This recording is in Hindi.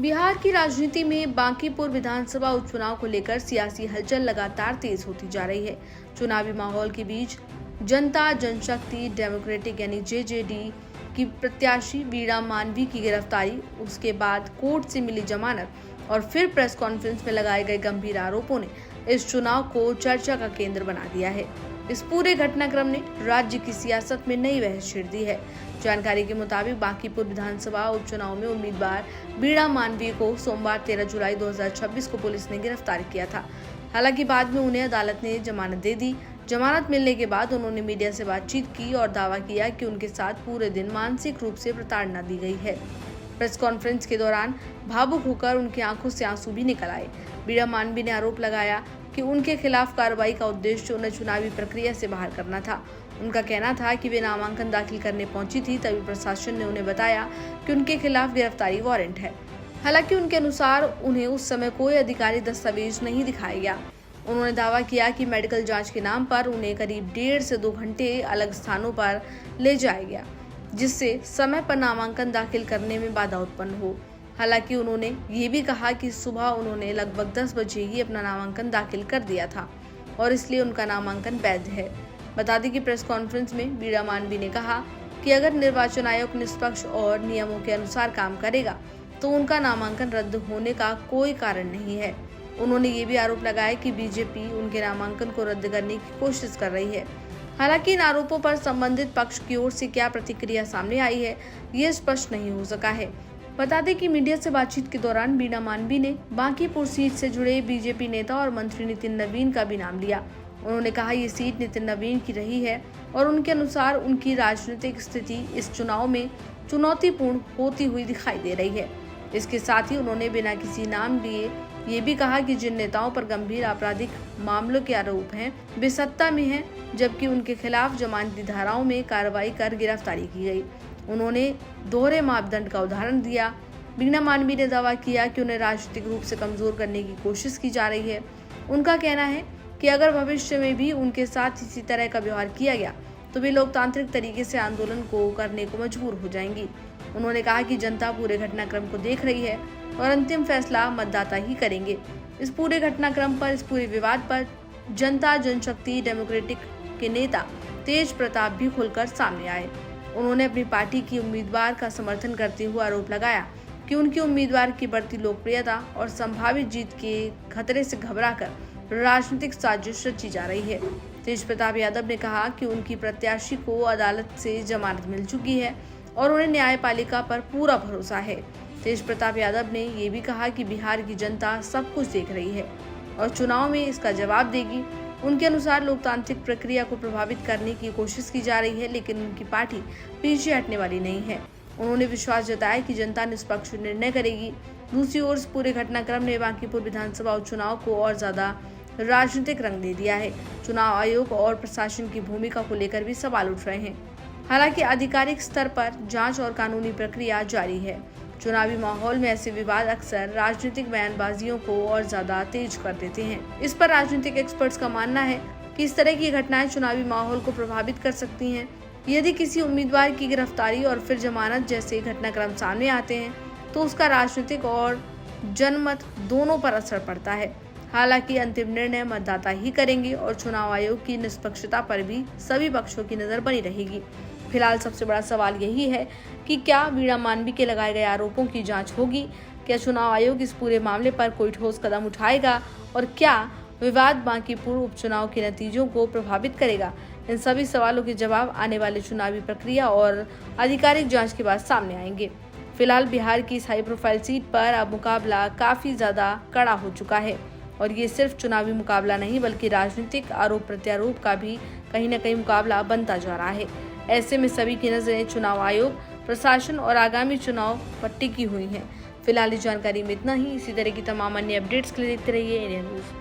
बिहार की राजनीति में बांकीपुर विधानसभा उपचुनाव को लेकर सियासी हलचल लगातार तेज होती जा रही है। चुनावी माहौल के बीच जनता जनशक्ति डेमोक्रेटिक यानी जेजेडी की प्रत्याशी वीणा मानवी की गिरफ्तारी, उसके बाद कोर्ट से मिली जमानत और फिर प्रेस कॉन्फ्रेंस में लगाए गए गंभीर आरोपों ने इस चुनाव को चर्चा का केंद्र बना दिया है। इस पूरे घटनाक्रम ने राज्य की सियासत में नई बहस छेड़ दी है। जानकारी के मुताबिक बांकीपुर विधानसभा उपचुनाव में उम्मीदवार वीणा मानवी को सोमवार 13 जुलाई 2026 को पुलिस ने गिरफ्तार किया था। हालांकि बाद में उन्हें अदालत ने जमानत दे दी। जमानत मिलने के बाद उन्होंने मीडिया से बातचीत की और दावा किया कि उनके साथ पूरे दिन मानसिक रूप से प्रताड़ना दी गई है। प्रेस कॉन्फ्रेंस के दौरान भावुक होकर उनकी आंखों से आंसू भी निकल आए। वीणा मानवी ने आरोप लगाया कि उनके खिलाफ कार्रवाई का उद्देश्य उन्हें चुनावी प्रक्रिया से बाहर करना था। उनका कहना था कि वे नामांकन दाखिल करने पहुंची थी, तभी प्रशासन ने उन्हें बताया कि उनके खिलाफ गिरफ्तारी वारंट है। हालांकि उनके अनुसार उन्हें उस समय कोई अधिकारी दस्तावेज नहीं दिखाया गया। उन्होंने दावा किया कि मेडिकल जांच के नाम पर उन्हें करीब 1.5 से 2 घंटे अलग स्थानों पर ले जाया गया, जिससे समय पर नामांकन दाखिल करने में बाधा उत्पन्न हो। हालांकि उन्होंने ये भी कहा कि सुबह उन्होंने लगभग 10 बजे ही अपना नामांकन दाखिल कर दिया था और इसलिए उनका नामांकन वैध है। बता दें कि प्रेस कॉन्फ्रेंस में वीणा मानवी ने कहा कि अगर निर्वाचन आयोग निष्पक्ष और नियमों के अनुसार काम करेगा तो उनका नामांकन रद्द होने का कोई कारण नहीं है। उन्होंने ये भी आरोप लगाया कि बीजेपी उनके नामांकन को रद्द करने की कोशिश कर रही है। हालांकि इन आरोपों पर संबंधित पक्ष की ओर से क्या प्रतिक्रिया सामने आई है, ये स्पष्ट नहीं हो सका है। बता दें कि मीडिया से बातचीत के दौरान वीणा मानवी ने बांकीपुर सीट से जुड़े बीजेपी नेता और मंत्री नितिन नवीन का भी नाम लिया। उन्होंने कहा ये सीट नितिन नवीन की रही है और उनके अनुसार उनकी राजनीतिक स्थिति इस चुनाव में चुनौतीपूर्ण होती हुई दिखाई दे रही है। इसके साथ ही उन्होंने बिना किसी नाम लिए ये भी कहा कि जिन नेताओं पर गंभीर आपराधिक मामलों के आरोप हैं, वे सत्ता में हैं, जबकि उनके खिलाफ जमानती धाराओं में कार्रवाई कर गिरफ्तारी की गई। उन्होंने दोहरे मापदंड का उदाहरण दिया। वीणा मानवी ने दावा किया कि उन्हें राजनीतिक रूप से कमजोर करने की कोशिश की जा रही है। उनका कहना है कि अगर भविष्य में भी उनके साथ इसी तरह का व्यवहार किया गया तो वे लोकतांत्रिक तरीके से आंदोलन को करने को मजबूर हो जाएंगी। उन्होंने कहा कि जनता पूरे घटनाक्रम को देख रही है और अंतिम फैसला मतदाता ही करेंगे। इस पूरे घटनाक्रम पर, इस पूरे विवाद पर जनता जनशक्ति डेमोक्रेटिक के नेता तेज प्रताप भी खुलकर सामने आए। उन्होंने अपनी पार्टी की उम्मीदवार का समर्थन करते हुए आरोप लगाया कि उनकी उम्मीदवार की बढ़ती लोकप्रियता और संभावित जीत के खतरे से घबराकर राजनीतिक साजिश रची जा रही है। तेज प्रताप यादव ने कहा कि उनकी प्रत्याशी को अदालत से जमानत मिल चुकी है और उन्हें न्यायपालिका पर पूरा भरोसा है। तेज प्रताप यादव ने ये भी कहा कि बिहार की जनता सब कुछ देख रही है और चुनाव में इसका जवाब देगी। उनके अनुसार लोकतांत्रिक प्रक्रिया को प्रभावित करने की कोशिश की जा रही है, लेकिन उनकी पार्टी पीछे हटने वाली नहीं है। उन्होंने विश्वास जताया कि जनता निष्पक्ष निर्णय करेगी। दूसरी ओर पूरे घटनाक्रम ने बांकीपुर विधानसभा उपचुनाव को और ज्यादा राजनीतिक रंग दे दिया है। चुनाव आयोग और प्रशासन की भूमिका को लेकर भी सवाल उठ रहे हैं। हालांकि आधिकारिक स्तर पर जांच और कानूनी प्रक्रिया जारी है। चुनावी माहौल में ऐसे विवाद अक्सर राजनीतिक बयानबाजियों को और ज्यादा तेज कर देते हैं। इस पर राजनीतिक एक्सपर्ट्स का मानना है कि इस तरह की घटनाएं चुनावी माहौल को प्रभावित कर सकती हैं। यदि किसी उम्मीदवार की गिरफ्तारी और फिर जमानत जैसे घटनाक्रम सामने आते हैं तो उसका राजनीतिक और जनमत दोनों पर असर पड़ता है। हालांकि अंतिम निर्णय मतदाता ही करेंगे और चुनाव आयोग की निष्पक्षता पर भी सभी पक्षों की नजर बनी रहेगी। फिलहाल सबसे बड़ा सवाल यही है कि क्या वीणा मानवी के लगाए गए आरोपों की जांच होगी? क्या चुनाव आयोग इस पूरे मामले पर कोई ठोस कदम उठाएगा? और क्या विवाद बांकीपुर उपचुनाव के नतीजों को प्रभावित करेगा? इन सभी सवालों के जवाब आने वाले चुनावी प्रक्रिया और आधिकारिक जांच के बाद सामने आएंगे। फिलहाल बिहार की इस हाई प्रोफाइल सीट पर अब मुकाबला काफी ज्यादा कड़ा हो चुका है और ये सिर्फ चुनावी मुकाबला नहीं बल्कि राजनीतिक आरोप प्रत्यारोप का भी कहीं न कहीं मुकाबला बनता जा रहा है। ऐसे में सभी की नजरें चुनाव आयोग, प्रशासन और आगामी चुनाव पर टिकी हुई हैं। फिलहाल इस जानकारी में इतना ही। इसी तरह की तमाम अन्य अपडेट्स के लिए देखते रहिए इंडिया न्यूज।